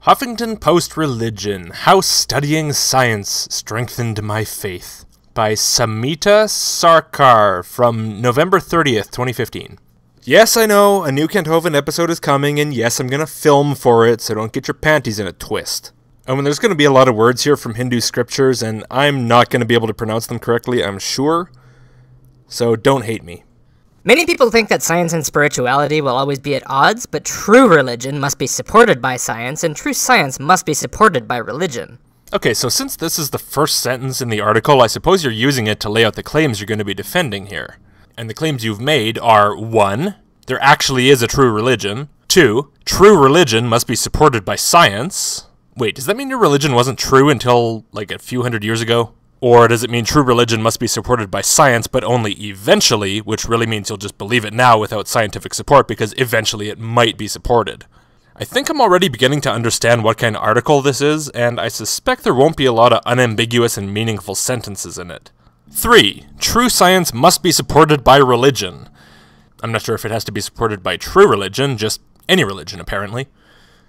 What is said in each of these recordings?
Huffington Post Religion, How Studying Science Strengthened My Faith, by Samita Sarkar, from November 30th, 2015. Yes, I know, a new Kenthoven episode is coming, and yes, I'm gonna film for it, so don't get your panties in a twist. And there's gonna be a lot of words here from Hindu scriptures, and I'm not gonna be able to pronounce them correctly, I'm sure, so don't hate me. Many people think that science and spirituality will always be at odds, but true religion must be supported by science, and true science must be supported by religion. Okay, so since this is the first sentence in the article, I suppose you're using it to lay out the claims you're going to be defending here. And the claims you've made are 1. There actually is a true religion. 2. True religion must be supported by science. Wait, does that mean your religion wasn't true until, like, a few hundred years ago? Or does it mean true religion must be supported by science, but only eventually, which really means you'll just believe it now without scientific support, because eventually it might be supported? I think I'm already beginning to understand what kind of article this is, and I suspect there won't be a lot of unambiguous and meaningful sentences in it. 3. True science must be supported by religion. I'm not sure if it has to be supported by true religion, just any religion, apparently.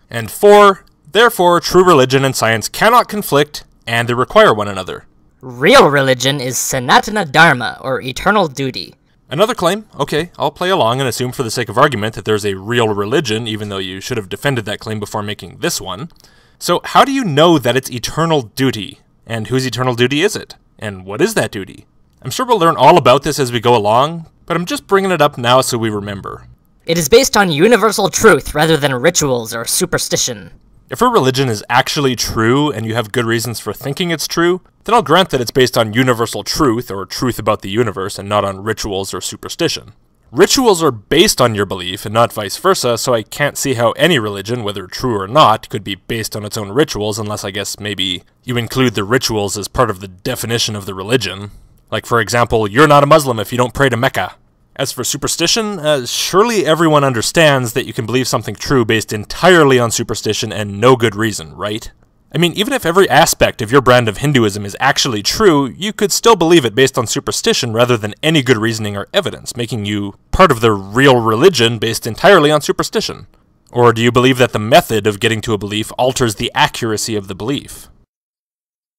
And 4. Therefore, true religion and science cannot conflict, and they require one another. Real religion is Sanatana Dharma, or eternal duty. Another claim. Okay, I'll play along and assume for the sake of argument that there's a real religion, even though you should have defended that claim before making this one. So how do you know that it's eternal duty? And whose eternal duty is it? And what is that duty? I'm sure we'll learn all about this as we go along, but I'm just bringing it up now so we remember. It is based on universal truth rather than rituals or superstition. If a religion is actually true, and you have good reasons for thinking it's true, then I'll grant that it's based on universal truth, or truth about the universe, and not on rituals or superstition. Rituals are based on your belief, and not vice versa, so I can't see how any religion, whether true or not, could be based on its own rituals, unless I guess maybe you include the rituals as part of the definition of the religion. Like, for example, you're not a Muslim if you don't pray to Mecca. As for superstition, surely everyone understands that you can believe something true based entirely on superstition and no good reason, right? I mean, even if every aspect of your brand of Hinduism is actually true, you could still believe it based on superstition rather than any good reasoning or evidence, making you part of the real religion based entirely on superstition. Or do you believe that the method of getting to a belief alters the accuracy of the belief?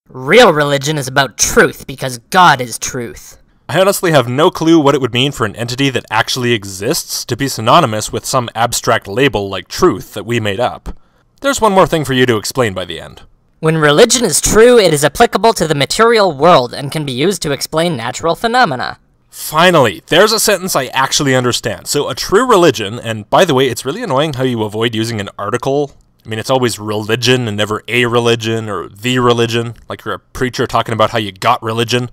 Real religion is about truth because God is truth. I honestly have no clue what it would mean for an entity that actually exists to be synonymous with some abstract label like truth that we made up. There's one more thing for you to explain by the end. When religion is true, it is applicable to the material world and can be used to explain natural phenomena. Finally, there's a sentence I actually understand. So a true religion, and by the way, it's really annoying how you avoid using an article. I mean, it's always religion and never a religion or the religion, like you're a preacher talking about how you got religion.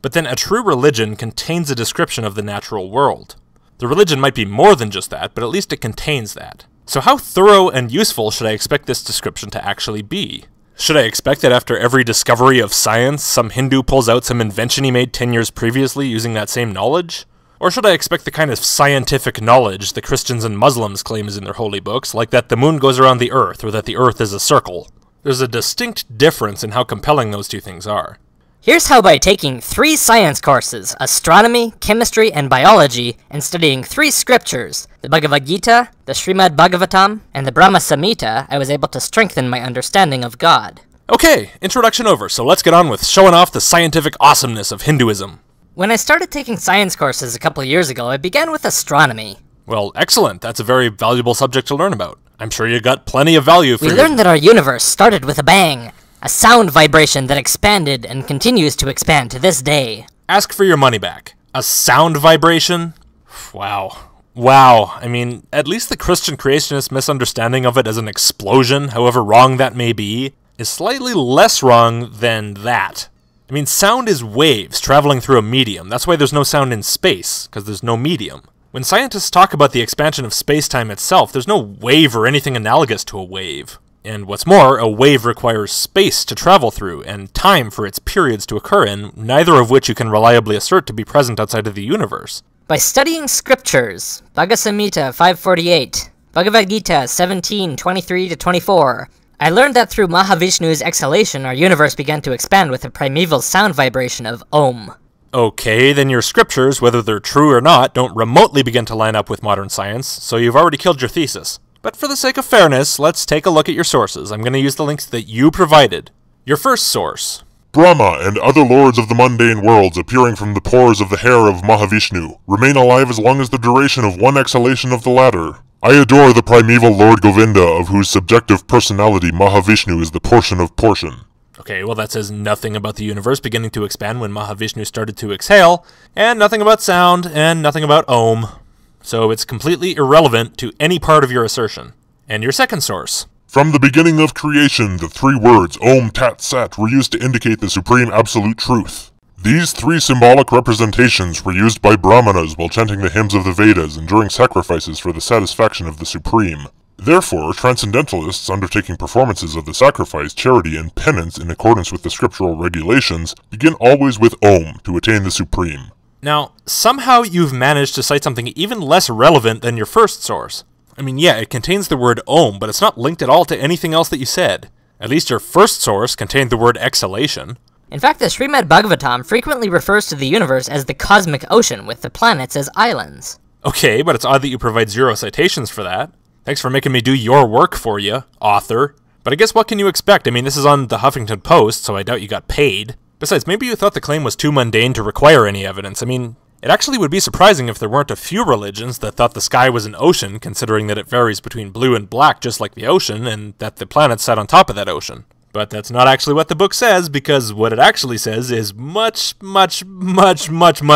But then a true religion contains a description of the natural world. The religion might be more than just that, but at least it contains that. So how thorough and useful should I expect this description to actually be? Should I expect that after every discovery of science, some Hindu pulls out some invention he made 10 years previously using that same knowledge? Or should I expect the kind of scientific knowledge the Christians and Muslims claim is in their holy books, like that the moon goes around the earth or that the earth is a circle? There's a distinct difference in how compelling those two things are. Here's how by taking 3 science courses, astronomy, chemistry, and biology, and studying 3 scriptures, the Bhagavad Gita, the Srimad Bhagavatam, and the Brahma Samhita, I was able to strengthen my understanding of God. Okay, introduction over, so let's get on with showing off the scientific awesomeness of Hinduism. When I started taking science courses a couple years ago, I began with astronomy. Well, excellent, that's a very valuable subject to learn about. I'm sure you got plenty of value for We learned that our universe started with a bang. A sound vibration that expanded and continues to expand to this day. Ask for your money back. A sound vibration? Wow. Wow. I mean, at least the Christian creationist misunderstanding of it as an explosion, however wrong that may be, is slightly less wrong than that. I mean, sound is waves traveling through a medium. That's why there's no sound in space, because there's no medium. When scientists talk about the expansion of space-time itself, there's no wave or anything analogous to a wave. And what's more, a wave requires space to travel through, and time for its periods to occur in, neither of which you can reliably assert to be present outside of the universe. By studying scriptures, Bhagavad Samhita 548, Bhagavad Gita 17:23-24, I learned that through Mahavishnu's exhalation, our universe began to expand with a primeval sound vibration of Om. Okay, then your scriptures, whether they're true or not, don't remotely begin to line up with modern science, so you've already killed your thesis. But for the sake of fairness, let's take a look at your sources. I'm going to use the links that you provided. Your first source. Brahma and other lords of the mundane worlds appearing from the pores of the hair of Mahavishnu remain alive as long as the duration of one exhalation of the latter. I adore the primeval Lord Govinda, of whose subjective personality Mahavishnu is the portion of portion. Okay, well that says nothing about the universe beginning to expand when Mahavishnu started to exhale, and nothing about sound, and nothing about Om. So it's completely irrelevant to any part of your assertion. And your second source. From the beginning of creation, the three words Om Tat Sat were used to indicate the supreme absolute truth. These three symbolic representations were used by Brahmanas while chanting the hymns of the Vedas and during sacrifices for the satisfaction of the supreme. Therefore, transcendentalists undertaking performances of the sacrifice, charity, and penance in accordance with the scriptural regulations begin always with Om to attain the supreme. Now, somehow you've managed to cite something even less relevant than your first source. I mean, yeah, it contains the word Om, but it's not linked at all to anything else that you said. At least your first source contained the word exhalation. In fact, the Srimad Bhagavatam frequently refers to the universe as the cosmic ocean, with the planets as islands. Okay, but it's odd that you provide 0 citations for that. Thanks for making me do your work for you, author. But I guess what can you expect? I mean, this is on the Huffington Post, so I doubt you got paid. Besides, maybe you thought the claim was too mundane to require any evidence. I mean, it actually would be surprising if there weren't a few religions that thought the sky was an ocean, considering that it varies between blue and black just like the ocean, and that the planets sat on top of that ocean. But that's not actually what the book says, because what it actually says is much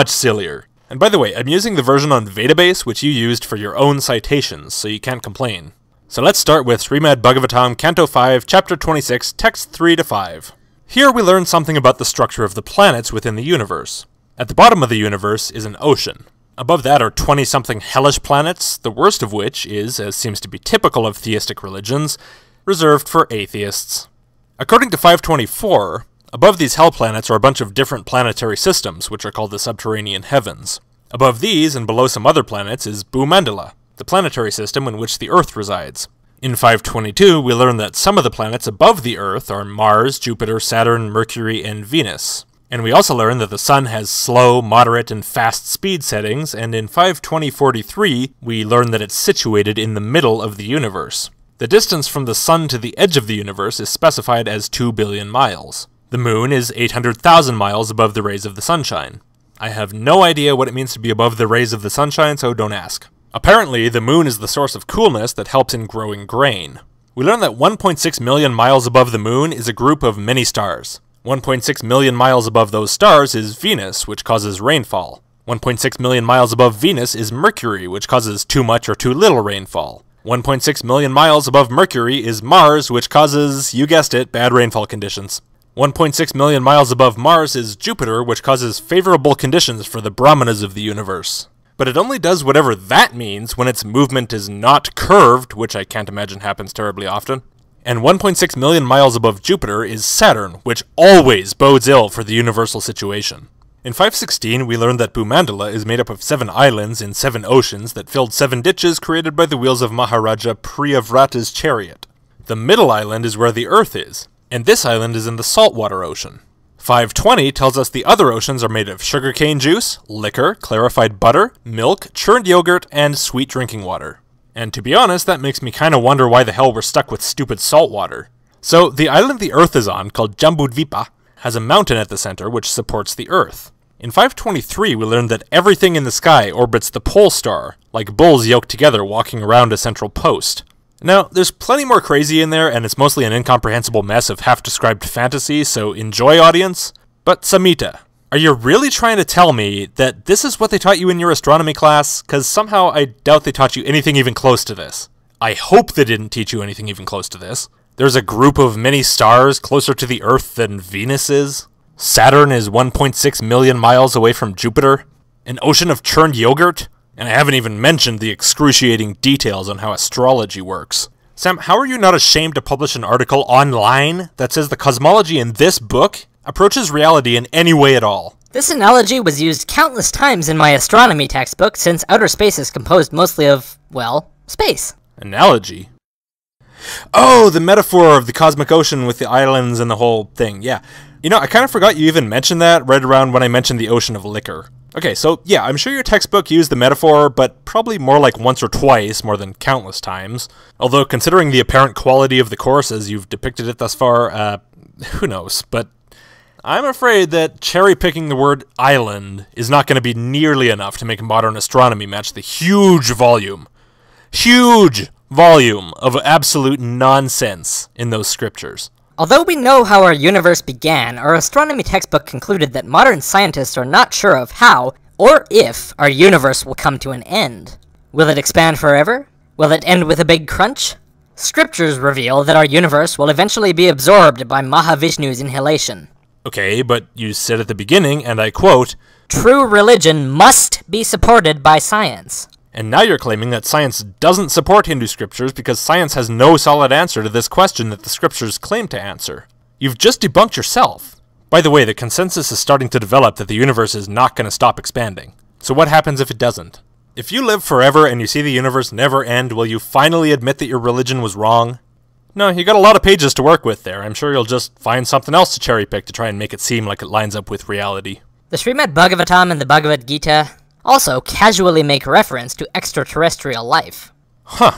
sillier. And by the way, I'm using the version on Vedabase, which you used for your own citations, so you can't complain. So let's start with Srimad Bhagavatam, Canto 5, Chapter 26, Text 3-5. Here we learn something about the structure of the planets within the universe. At the bottom of the universe is an ocean. Above that are 20-something hellish planets, the worst of which is, as seems to be typical of theistic religions, reserved for atheists. According to 524, above these hell planets are a bunch of different planetary systems, which are called the subterranean heavens. Above these, and below some other planets, is Bhumandala, the planetary system in which the Earth resides. In 522, we learn that some of the planets above the Earth are Mars, Jupiter, Saturn, Mercury, and Venus. And we also learn that the Sun has slow, moderate, and fast speed settings, and in 520.43, we learn that it's situated in the middle of the universe. The distance from the Sun to the edge of the universe is specified as 2 billion miles. The Moon is 800,000 miles above the rays of the sunshine. I have no idea what it means to be above the rays of the sunshine, so don't ask. Apparently, the Moon is the source of coolness that helps in growing grain. We learn that 1.6 million miles above the Moon is a group of many stars. 1.6 million miles above those stars is Venus, which causes rainfall. 1.6 million miles above Venus is Mercury, which causes too much or too little rainfall. 1.6 million miles above Mercury is Mars, which causes, you guessed it, bad rainfall conditions. 1.6 million miles above Mars is Jupiter, which causes favorable conditions for the Brahmanas of the universe. But it only does whatever that means when its movement is not curved, which I can't imagine happens terribly often. And 1.6 million miles above Jupiter is Saturn, which always bodes ill for the universal situation. In 516, we learned that Bhumandala is made up of 7 islands in 7 oceans that filled 7 ditches created by the wheels of Maharaja Priyavrata's chariot. The middle island is where the Earth is, and this island is in the saltwater ocean. 520 tells us the other oceans are made of sugarcane juice, liquor, clarified butter, milk, churned yogurt, and sweet drinking water. And to be honest, that makes me kinda wonder why the hell we're stuck with stupid salt water. So, the island the Earth is on, called Jambudvipa, has a mountain at the center which supports the Earth. In 523, we learned that everything in the sky orbits the pole star, like bulls yoked together walking around a central post. Now, there's plenty more crazy in there, and it's mostly an incomprehensible mess of half-described fantasy, so enjoy, audience. But Samita, are you really trying to tell me that this is what they taught you in your astronomy class? Because somehow I doubt they taught you anything even close to this. I hope they didn't teach you anything even close to this. There's a group of many stars closer to the Earth than Venus is. Saturn is 1.6 million miles away from Jupiter. An ocean of churned yogurt. And I haven't even mentioned the excruciating details on how astrology works. Sam, how are you not ashamed to publish an article online that says the cosmology in this book approaches reality in any way at all? This analogy was used countless times in my astronomy textbook, since outer space is composed mostly of, well, space. Analogy? Oh, the metaphor of the cosmic ocean with the islands and the whole thing, yeah. You know, I kind of forgot you even mentioned that right around when I mentioned the ocean of liquor. Okay, so yeah, I'm sure your textbook used the metaphor, but probably more like once or twice, more than countless times. Although, considering the apparent quality of the course as you've depicted it thus far, who knows, but I'm afraid that cherry-picking the word island is not going to be nearly enough to make modern astronomy match the huge volume of absolute nonsense in those scriptures. Although we know how our universe began, our astronomy textbook concluded that modern scientists are not sure of how, or if, our universe will come to an end. Will it expand forever? Will it end with a big crunch? Scriptures reveal that our universe will eventually be absorbed by Mahavishnu's inhalation. Okay, but you said at the beginning, and I quote, "True religion must be supported by science." and now you're claiming that science doesn't support Hindu scriptures because science has no solid answer to this question that the scriptures claim to answer. You've just debunked yourself. By the way, the consensus is starting to develop that the universe is not going to stop expanding. So what happens if it doesn't? If you live forever and you see the universe never end, will you finally admit that your religion was wrong? No, you got a lot of pages to work with there. I'm sure you'll just find something else to cherry pick to try and make it seem like it lines up with reality. The Srimad Bhagavatam and the Bhagavad Gita also casually make reference to extraterrestrial life. Huh.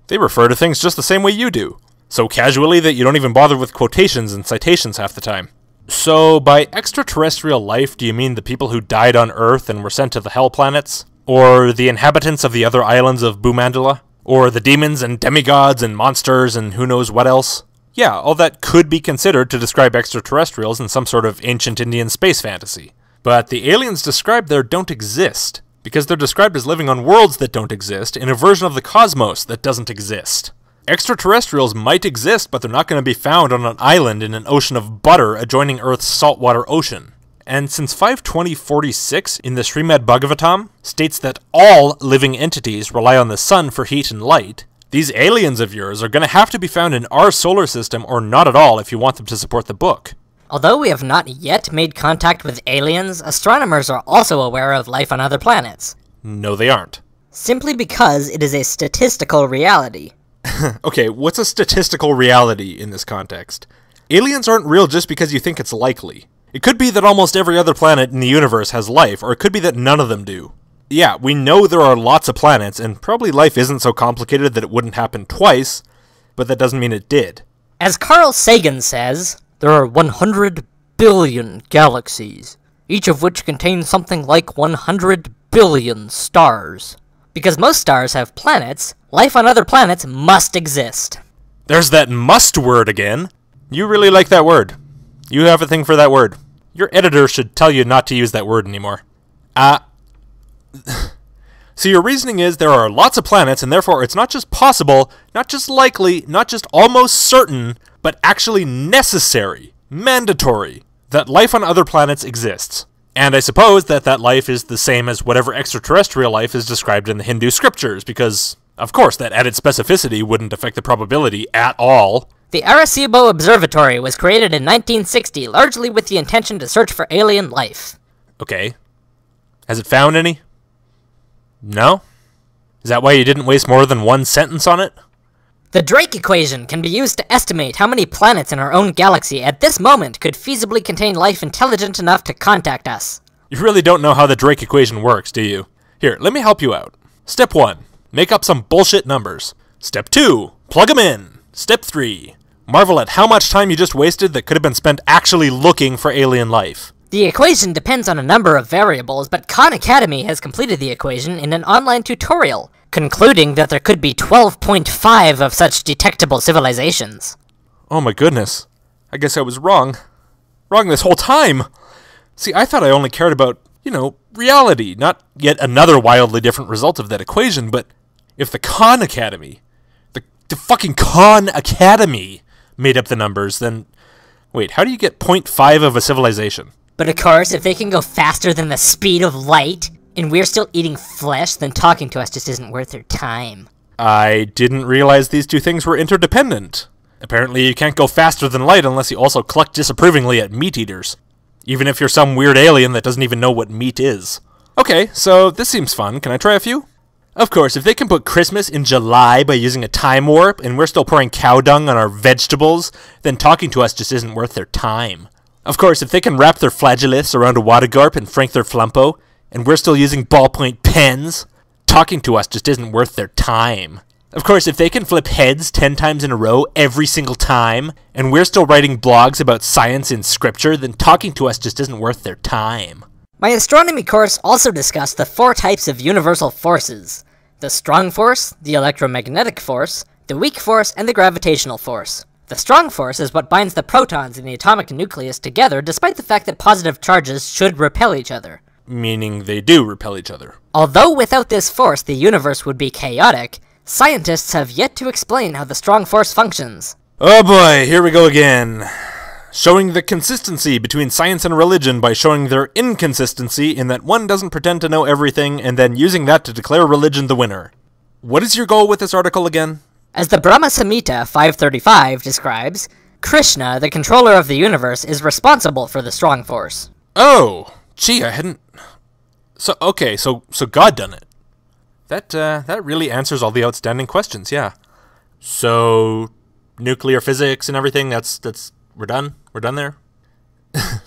They refer to things just the same way you do. So casually that you don't even bother with quotations and citations half the time. So, by extraterrestrial life, do you mean the people who died on Earth and were sent to the hell planets? Or the inhabitants of the other islands of Bhumandala? Or the demons and demigods and monsters and who knows what else? Yeah, all that could be considered to describe extraterrestrials in some sort of ancient Indian space fantasy. But the aliens described there don't exist, because they're described as living on worlds that don't exist in a version of the cosmos that doesn't exist. Extraterrestrials might exist, but they're not going to be found on an island in an ocean of butter adjoining Earth's saltwater ocean. And since 520.46 in the Srimad Bhagavatam states that all living entities rely on the sun for heat and light, these aliens of yours are going to have to be found in our solar system or not at all if you want them to support the book. Although we have not yet made contact with aliens, astronomers are also aware of life on other planets. No, they aren't. Simply because it is a statistical reality. Okay, what's a statistical reality in this context? Aliens aren't real just because you think it's likely. It could be that almost every other planet in the universe has life, or it could be that none of them do. Yeah, we know there are lots of planets, and probably life isn't so complicated that it wouldn't happen twice, but that doesn't mean it did. As Carl Sagan says, there are 100 billion galaxies, each of which contains something like 100 billion stars. Because most stars have planets, life on other planets must exist. There's that must word again. You really like that word. You have a thing for that word. Your editor should tell you not to use that word anymore. So your reasoning is there are lots of planets, and therefore it's not just possible, not just likely, not just almost certain, but actually necessary, mandatory, that life on other planets exists. And I suppose that that life is the same as whatever extraterrestrial life is described in the Hindu scriptures, because, of course, that added specificity wouldn't affect the probability at all. The Arecibo Observatory was created in 1960, largely with the intention to search for alien life. Okay. Has it found any? No? Is that why you didn't waste more than one sentence on it? The Drake equation can be used to estimate how many planets in our own galaxy at this moment could feasibly contain life intelligent enough to contact us. You really don't know how the Drake equation works, do you? Here, let me help you out. Step 1. Make up some bullshit numbers. Step 2. Plug them in. Step 3. Marvel at how much time you just wasted that could have been spent actually looking for alien life. The equation depends on a number of variables, but Khan Academy has completed the equation in an online tutorial, concluding that there could be 12.5 of such detectable civilizations. Oh my goodness. I guess I was wrong. Wrong this whole time. See, I thought I only cared about, reality, not yet another wildly different result of that equation, but if the Khan Academy, the fucking Khan Academy made up the numbers, then wait, how do you get 0.5 of a civilization? But of course, if they can go faster than the speed of light, and we're still eating flesh, then talking to us just isn't worth their time. I didn't realize these two things were interdependent. Apparently you can't go faster than light unless you also cluck disapprovingly at meat eaters. Even if you're some weird alien that doesn't even know what meat is. Okay, so this seems fun. Can I try a few? Of course, if they can put Christmas in July by using a time warp, and we're still pouring cow dung on our vegetables, then talking to us just isn't worth their time. Of course, if they can wrap their flageoliths around a Wadagorp and frank their flumpo, and we're still using ballpoint pens. Talking to us just isn't worth their time. Of course, if they can flip heads 10 times in a row every single time, and we're still writing blogs about science in scripture, then talking to us just isn't worth their time. My astronomy course also discussed the 4 types of universal forces: the strong force, the electromagnetic force, the weak force, and the gravitational force. The strong force is what binds the protons in the atomic nucleus together, despite the fact that positive charges should repel each other. Meaning they do repel each other. Although without this force the universe would be chaotic, scientists have yet to explain how the strong force functions. Oh boy, here we go again. Showing the consistency between science and religion by showing their inconsistency in that one doesn't pretend to know everything and then using that to declare religion the winner. What is your goal with this article again? As the Brahma Samhita 535 describes, Krishna, the controller of the universe, is responsible for the strong force. Oh, gee, I hadn't... So God done it. That really answers all the outstanding questions, yeah. So, nuclear physics and everything, we're done? We're done there?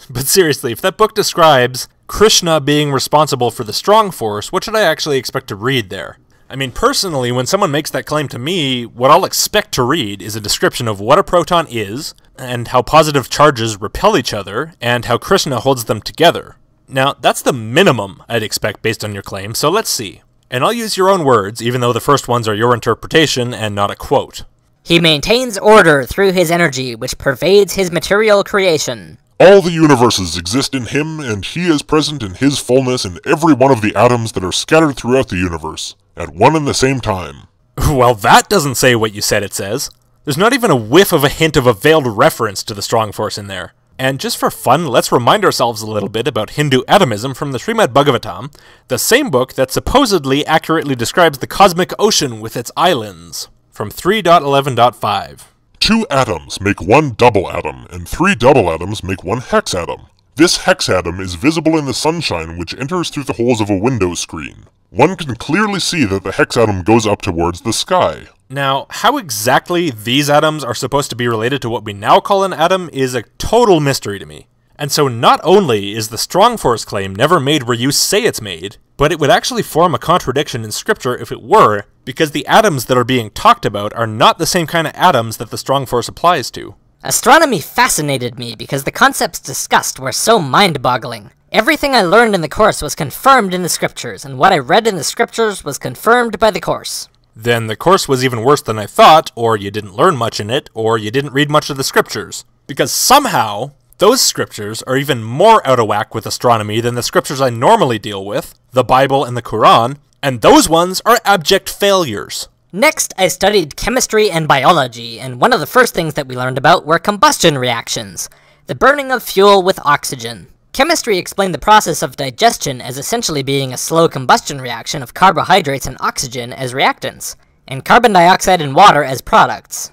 But seriously, if that book describes Krishna being responsible for the strong force, what should I actually expect to read there? I mean, personally, when someone makes that claim to me, what I'll expect to read is a description of what a proton is, and how positive charges repel each other, and how Krishna holds them together. Now, that's the minimum I'd expect based on your claim, so let's see. And I'll use your own words, even though the first ones are your interpretation and not a quote. He maintains order through his energy, which pervades his material creation. All the universes exist in him, and he is present in his fullness in every one of the atoms that are scattered throughout the universe, at one and the same time. Well, that doesn't say what you said it says. There's not even a whiff of a hint of a veiled reference to the strong force in there. And just for fun, let's remind ourselves a little bit about Hindu atomism from the Srimad Bhagavatam, the same book that supposedly accurately describes the cosmic ocean with its islands, from 3.11.5. 2 atoms make one double atom, and 3 double atoms make one hexatom. This hexatom is visible in the sunshine which enters through the holes of a window screen. One can clearly see that the hexatom goes up towards the sky. Now, how exactly these atoms are supposed to be related to what we now call an atom is a total mystery to me. And so not only is the strong force claim never made where you say it's made, but it would actually form a contradiction in scripture if it were, because the atoms that are being talked about are not the same kind of atoms that the strong force applies to. Astronomy fascinated me because the concepts discussed were so mind-boggling. Everything I learned in the course was confirmed in the scriptures, and what I read in the scriptures was confirmed by the course. Then the course was even worse than I thought, or you didn't learn much in it, or you didn't read much of the scriptures. Because somehow, those scriptures are even more out of whack with astronomy than the scriptures I normally deal with, the Bible and the Quran, and those ones are abject failures. Next, I studied chemistry and biology, and one of the first things that we learned about were combustion reactions, the burning of fuel with oxygen. Chemistry explained the process of digestion as essentially being a slow combustion reaction of carbohydrates and oxygen as reactants, and carbon dioxide and water as products.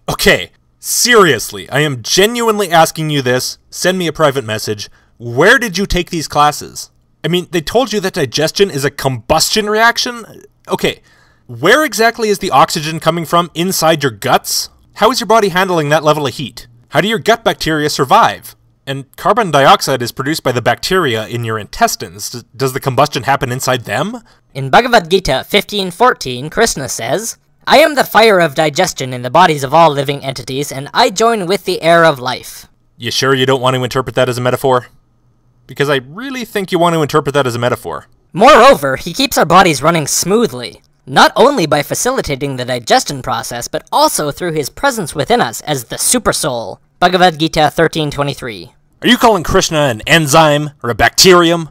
Okay, seriously, I am genuinely asking you this. Send me a private message. Where did you take these classes? I mean, they told you that digestion is a combustion reaction? Okay, where exactly is the oxygen coming from inside your guts? How is your body handling that level of heat? How do your gut bacteria survive? And carbon dioxide is produced by the bacteria in your intestines. Does the combustion happen inside them? In Bhagavad Gita 15:14, Krishna says, "I am the fire of digestion in the bodies of all living entities, and I join with the air of life." You sure you don't want to interpret that as a metaphor? Because I really think you want to interpret that as a metaphor. Moreover, he keeps our bodies running smoothly, not only by facilitating the digestion process, but also through his presence within us as the Supersoul. Bhagavad Gita 13:23. Are you calling Krishna an enzyme or a bacterium?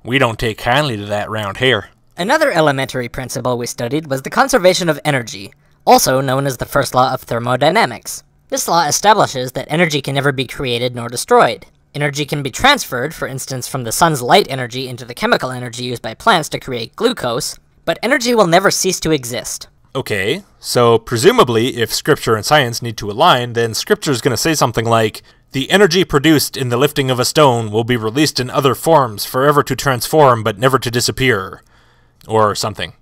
We don't take kindly to that round here. Another elementary principle we studied was the conservation of energy, also known as the first law of thermodynamics. This law establishes that energy can never be created nor destroyed. Energy can be transferred, for instance, from the sun's light energy into the chemical energy used by plants to create glucose, but energy will never cease to exist. Okay, so presumably if scripture and science need to align, then scripture is going to say something like, the energy produced in the lifting of a stone will be released in other forms, forever to transform but never to disappear. Or something.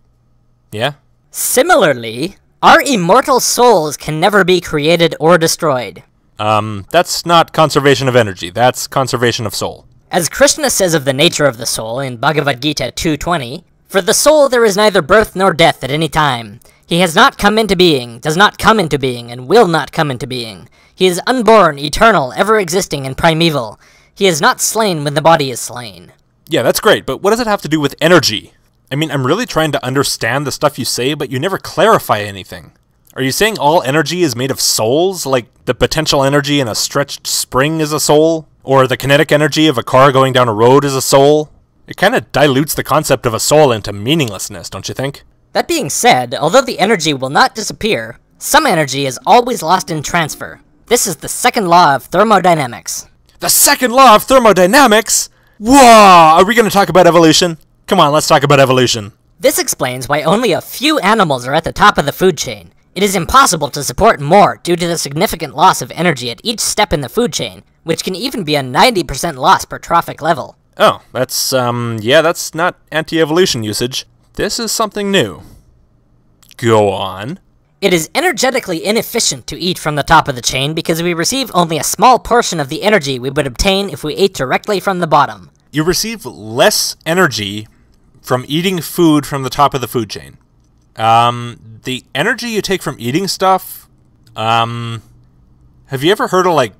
Yeah? Similarly, our immortal souls can never be created or destroyed. That's not conservation of energy, that's conservation of soul. As Krishna says of the nature of the soul in Bhagavad Gita 2.20, "For the soul there is neither birth nor death at any time. He has not come into being, does not come into being, and will not come into being. He is unborn, eternal, ever-existing, and primeval. He is not slain when the body is slain." Yeah, that's great, but what does it have to do with energy? I mean, I'm really trying to understand the stuff you say, but you never clarify anything. Are you saying all energy is made of souls? Like the potential energy in a stretched spring is a soul? Or the kinetic energy of a car going down a road is a soul? It kind of dilutes the concept of a soul into meaninglessness, don't you think? That being said, although the energy will not disappear, some energy is always lost in transfer. This is the second law of thermodynamics. The second law of thermodynamics? Whoa! Are we going to talk about evolution? Come on, let's talk about evolution. This explains why only a few animals are at the top of the food chain. It is impossible to support more due to the significant loss of energy at each step in the food chain, which can even be a 90% loss per trophic level. Oh, that's not anti-evolution usage. This is something new. Go on. It is energetically inefficient to eat from the top of the chain because we receive only a small portion of the energy we would obtain if we ate directly from the bottom. You receive less energy from eating food from the top of the food chain. The energy you take from eating stuff, have you ever heard of, like,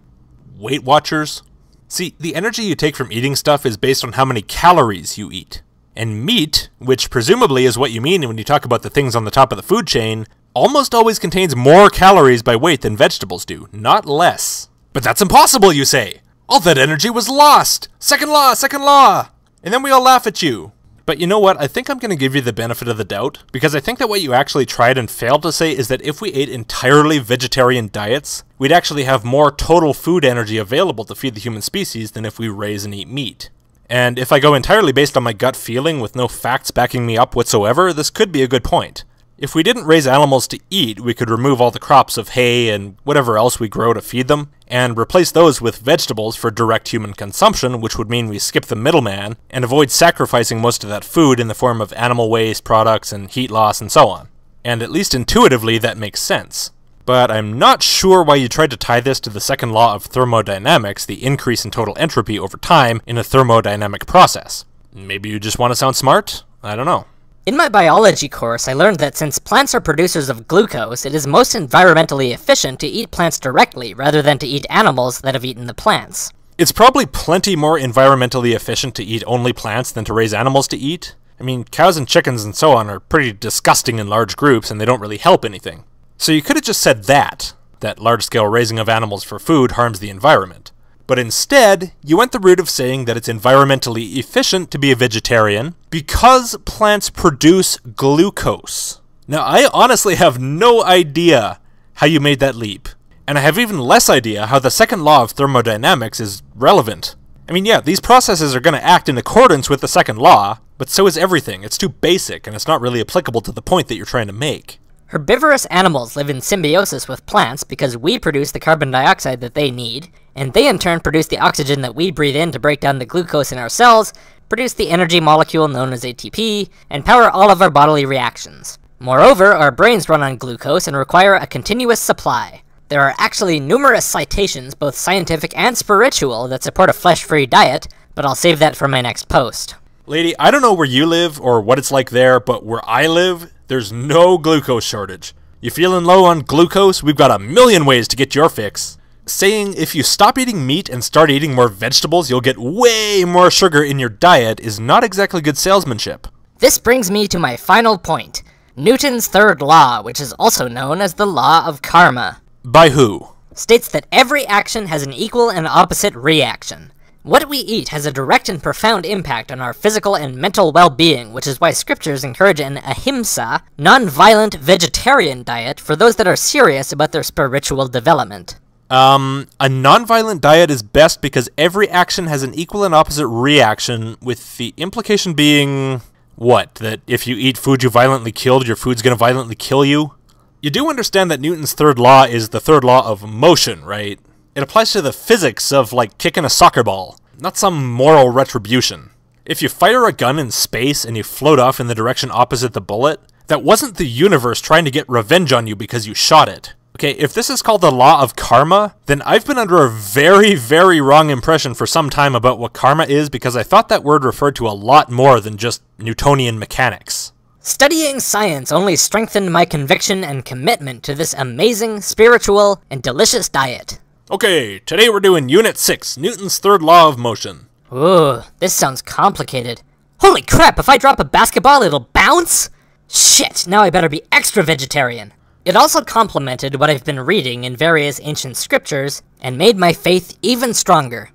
Weight Watchers? See, the energy you take from eating stuff is based on how many calories you eat. And meat, which presumably is what you mean when you talk about the things on the top of the food chain, almost always contains more calories by weight than vegetables do, not less. But that's impossible, you say! All that energy was lost! Second law, second law! And then we all laugh at you. But you know what, I think I'm going to give you the benefit of the doubt, because I think that what you actually tried and failed to say is that if we ate entirely vegetarian diets, we'd actually have more total food energy available to feed the human species than if we raise and eat meat. And if I go entirely based on my gut feeling with no facts backing me up whatsoever, this could be a good point. If we didn't raise animals to eat, we could remove all the crops of hay and whatever else we grow to feed them, and replace those with vegetables for direct human consumption, which would mean we skip the middleman, and avoid sacrificing most of that food in the form of animal waste products and heat loss and so on. And at least intuitively, that makes sense. But I'm not sure why you tried to tie this to the second law of thermodynamics, the increase in total entropy over time in a thermodynamic process. Maybe you just want to sound smart? I don't know. In my biology course, I learned that since plants are producers of glucose, it is most environmentally efficient to eat plants directly rather than to eat animals that have eaten the plants. It's probably plenty more environmentally efficient to eat only plants than to raise animals to eat. I mean, cows and chickens and so on are pretty disgusting in large groups and they don't really help anything. So you could have just said that large-scale raising of animals for food harms the environment. But instead, you went the route of saying that it's environmentally efficient to be a vegetarian because plants produce glucose. Now, I honestly have no idea how you made that leap. And I have even less idea how the second law of thermodynamics is relevant. I mean, yeah, these processes are going to act in accordance with the second law, but so is everything. It's too basic, and it's not really applicable to the point that you're trying to make. Herbivorous animals live in symbiosis with plants because we produce the carbon dioxide that they need, and they in turn produce the oxygen that we breathe in to break down the glucose in our cells, produce the energy molecule known as ATP, and power all of our bodily reactions. Moreover, our brains run on glucose and require a continuous supply. There are actually numerous citations, both scientific and spiritual, that support a flesh-free diet, but I'll save that for my next post. Lady, I don't know where you live or what it's like there, but where I live, there's no glucose shortage. You feeling low on glucose? We've got a million ways to get your fix. Saying if you stop eating meat and start eating more vegetables, you'll get way more sugar in your diet is not exactly good salesmanship. This brings me to my final point, Newton's third law, which is also known as the law of karma. By who? States that every action has an equal and opposite reaction. What we eat has a direct and profound impact on our physical and mental well-being, which is why scriptures encourage an ahimsa, non-violent vegetarian diet for those that are serious about their spiritual development. A non-violent diet is best because every action has an equal and opposite reaction, with the implication being, what? That if you eat food you violently killed, your food's gonna violently kill you? You do understand that Newton's third law is the third law of motion, right? It applies to the physics of, like, kicking a soccer ball, not some moral retribution. If you fire a gun in space and you float off in the direction opposite the bullet, that wasn't the universe trying to get revenge on you because you shot it. Okay, if this is called the law of karma, then I've been under a very, very wrong impression for some time about what karma is because I thought that word referred to a lot more than just Newtonian mechanics. Studying science only strengthened my conviction and commitment to this amazing, spiritual, and delicious diet. Okay, today we're doing Unit 6, Newton's third law of motion. Ooh, this sounds complicated. Holy crap, if I drop a basketball, it'll bounce? Shit, now I better be extra vegetarian. It also complemented what I've been reading in various ancient scriptures, and made my faith even stronger.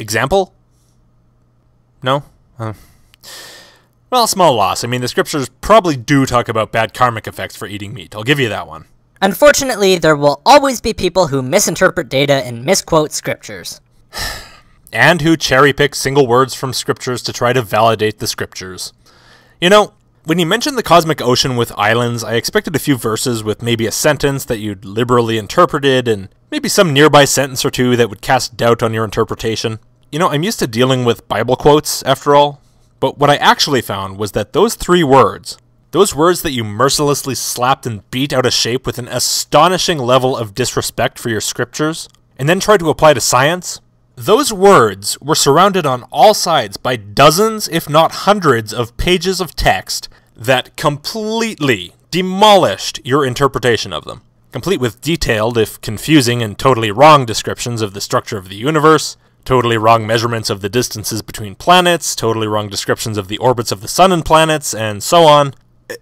Example? No? Well, small loss. I mean, the scriptures probably do talk about bad karmic effects for eating meat. I'll give you that one. Unfortunately, there will always be people who misinterpret data and misquote scriptures. And who cherry-pick single words from scriptures to try to validate the scriptures. You know, when you mentioned the cosmic ocean with islands, I expected a few verses with maybe a sentence that you'd liberally interpreted, and maybe some nearby sentence or two that would cast doubt on your interpretation. You know, I'm used to dealing with Bible quotes, after all, but what I actually found was that those 3 words, those words that you mercilessly slapped and beat out of shape with an astonishing level of disrespect for your scriptures, and then tried to apply to science, those words were surrounded on all sides by dozens, if not hundreds, of pages of text that completely demolished your interpretation of them, complete with detailed, if confusing and totally wrong descriptions of the structure of the universe, totally wrong measurements of the distances between planets, totally wrong descriptions of the orbits of the sun and planets, and so on.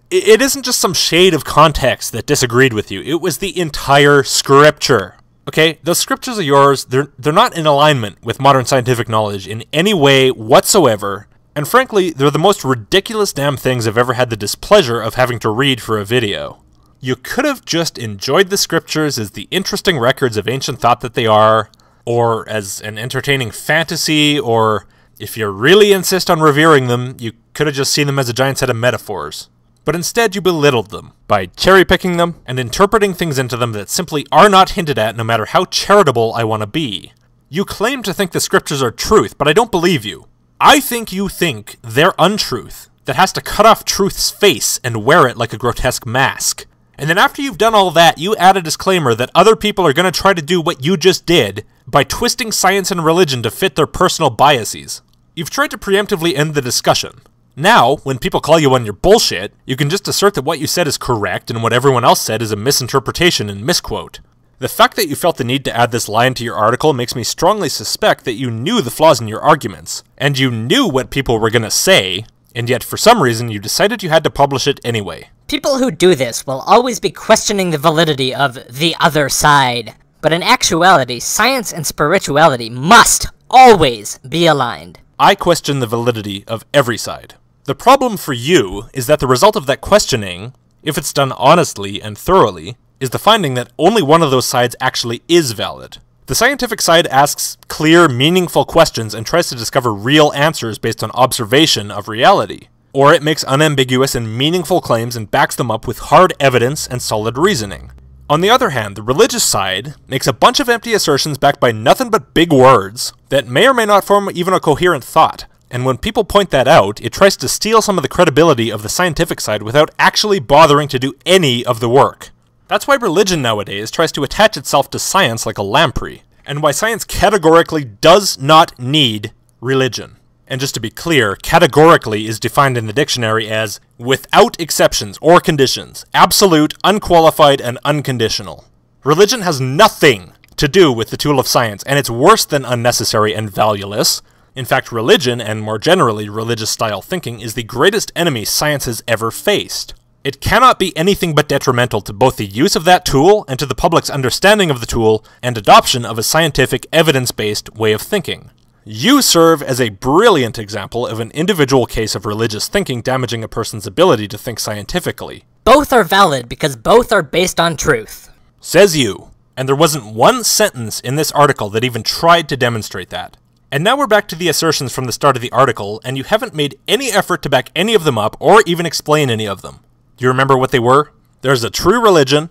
It isn't just some shade of context that disagreed with you, it was the entire scripture. Okay, those scriptures of yours, they're not in alignment with modern scientific knowledge in any way whatsoever, and frankly, they're the most ridiculous damn things I've ever had the displeasure of having to read for a video. You could have just enjoyed the scriptures as the interesting records of ancient thought that they are, or as an entertaining fantasy, or if you really insist on revering them, you could have just seen them as a giant set of metaphors. But instead you belittled them by cherry-picking them and interpreting things into them that simply are not hinted at no matter how charitable I want to be. You claim to think the scriptures are truth, but I don't believe you. I think you think they're untruth that has to cut off truth's face and wear it like a grotesque mask. And then after you've done all that, you add a disclaimer that other people are going to try to do what you just did by twisting science and religion to fit their personal biases. You've tried to preemptively end the discussion. Now, when people call you on your bullshit, you can just assert that what you said is correct and what everyone else said is a misinterpretation and misquote. The fact that you felt the need to add this line to your article makes me strongly suspect that you knew the flaws in your arguments, and you knew what people were gonna say, and yet for some reason you decided you had to publish it anyway. People who do this will always be questioning the validity of the other side. But in actuality, science and spirituality must always be aligned. I question the validity of every side. The problem for you is that the result of that questioning, if it's done honestly and thoroughly, is the finding that only one of those sides actually is valid. The scientific side asks clear, meaningful questions and tries to discover real answers based on observation of reality. Or it makes unambiguous and meaningful claims and backs them up with hard evidence and solid reasoning. On the other hand, the religious side makes a bunch of empty assertions backed by nothing but big words that may or may not form even a coherent thought. And when people point that out, it tries to steal some of the credibility of the scientific side without actually bothering to do any of the work. That's why religion nowadays tries to attach itself to science like a lamprey, and why science categorically does not need religion. And just to be clear, categorically is defined in the dictionary as without exceptions or conditions, absolute, unqualified, and unconditional. Religion has nothing to do with the tool of science, and it's worse than unnecessary and valueless. In fact, religion, and more generally religious-style thinking, is the greatest enemy science has ever faced. It cannot be anything but detrimental to both the use of that tool and to the public's understanding of the tool and adoption of a scientific, evidence-based way of thinking. You serve as a brilliant example of an individual case of religious thinking damaging a person's ability to think scientifically. Both are valid because both are based on truth. Says you. And there wasn't one sentence in this article that even tried to demonstrate that. And now we're back to the assertions from the start of the article, and you haven't made any effort to back any of them up or even explain any of them. Do you remember what they were? There's a true religion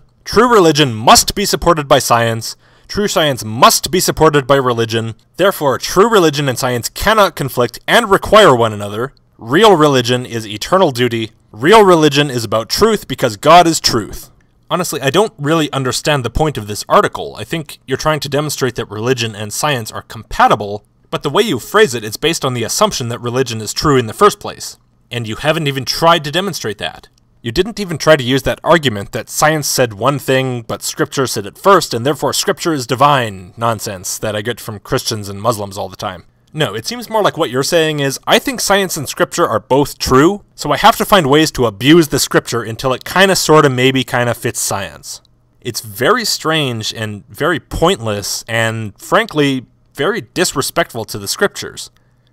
must be supported by science, true science must be supported by religion, therefore true religion and science cannot conflict and require one another, real religion is eternal duty, real religion is about truth because God is truth. Honestly, I don't really understand the point of this article. I think you're trying to demonstrate that religion and science are compatible, but the way you phrase it, it's based on the assumption that religion is true in the first place. And you haven't even tried to demonstrate that. You didn't even try to use that argument that science said one thing, but scripture said it first, and therefore scripture is divine nonsense that I get from Christians and Muslims all the time. No, it seems more like what you're saying is, I think science and scripture are both true, so I have to find ways to abuse the scripture until it kinda sorta maybe kinda fits science. It's very strange and very pointless and, frankly, very disrespectful to the scriptures.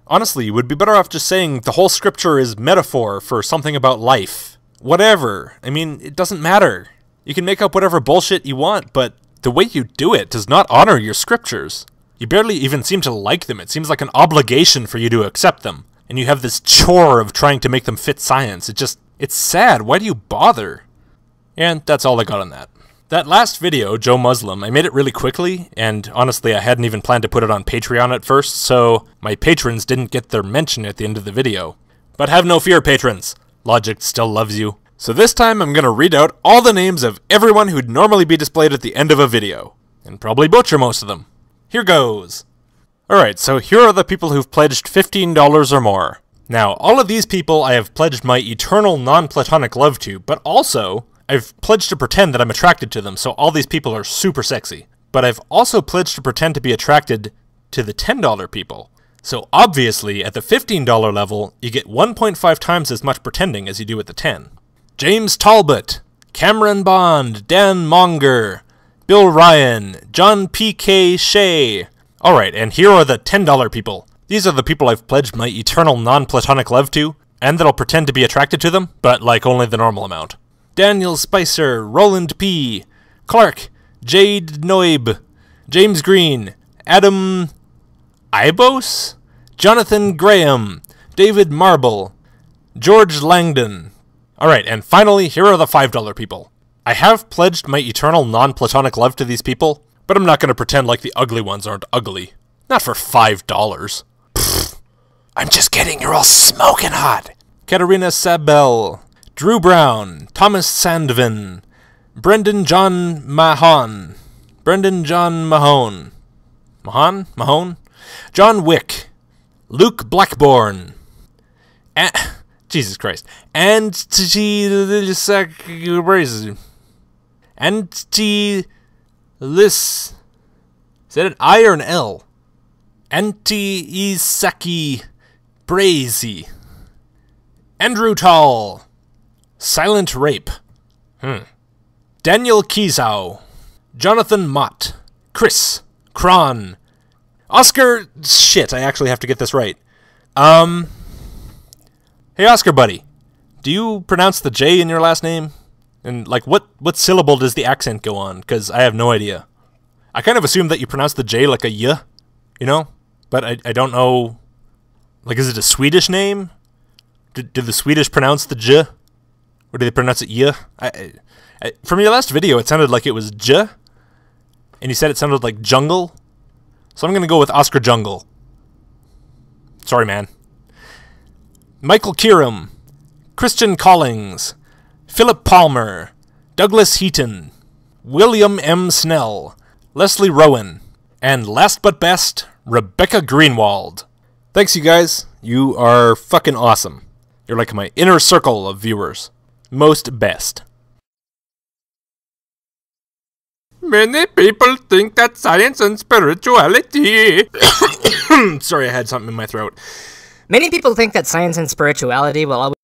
Honestly, you would be better off just saying the whole scripture is metaphor for something about life. Whatever. I mean, it doesn't matter. You can make up whatever bullshit you want, but the way you do it does not honor your scriptures. You barely even seem to like them. It seems like an obligation for you to accept them. And you have this chore of trying to make them fit science. It's sad. Why do you bother? And that's all I got on that. That last video, Joe Muslim, I made it really quickly, and honestly I hadn't even planned to put it on Patreon at first, so my patrons didn't get their mention at the end of the video. But have no fear, patrons. Logic still loves you. So this time I'm gonna read out all the names of everyone who'd normally be displayed at the end of a video, and probably butcher most of them. Here goes. Alright, so here are the people who've pledged $15 or more. Now, all of these people I have pledged my eternal non-platonic love to, but also, I've pledged to pretend that I'm attracted to them, so all these people are super sexy. But I've also pledged to pretend to be attracted to the $10 people. So obviously, at the $15 level, you get 1.5 times as much pretending as you do at the 10. James Talbot, Cameron Bond, Dan Monger, Bill Ryan, John P.K. Shea. Alright, and here are the $10 people. These are the people I've pledged my eternal non-platonic love to, and that I'll pretend to be attracted to them, but like only the normal amount. Daniel Spicer, Roland P., Clark, Jade Noib, James Green, Adam Ibos, Jonathan Graham, David Marble, George Langdon. Alright, and finally, here are the $5 people. I have pledged my eternal non-platonic love to these people, but I'm not going to pretend like the ugly ones aren't ugly. Not for $5. Pfft. I'm just kidding, you're all smoking hot. Katerina Sabel, Drew Brown, Thomas Sandvin, Brendan John Mahon, John Wick, Luke Blackburn, Jesus Christ, Anti-Lis, is that an I or an L? Anti-Isaki Brazy, Andrew Tall, Silent Rape, Daniel Kiesau, Jonathan Mott, Chris, Kron, Oscar, shit, I actually have to get this right. Hey Oscar buddy, do you pronounce the J in your last name? And like what syllable does the accent go on? Because I have no idea. I kind of assumed that you pronounce the J like a Y, you know? But I don't know, like is it a Swedish name? Did the Swedish pronounce the J? Or do they pronounce it Y? From your last video it sounded like it was J, and you said it sounded like jungle. So I'm gonna go with Oscar Jungle. Sorry man. Michael Kieram, Christian Collings, Philip Palmer, Douglas Heaton, William M. Snell, Leslie Rowan, and last but best, Rebecca Greenwald. Thanks you guys, you are fucking awesome. You're like my inner circle of viewers. Most best. Many people think that science and spirituality... Sorry, I had something in my throat. Many people think that science and spirituality will always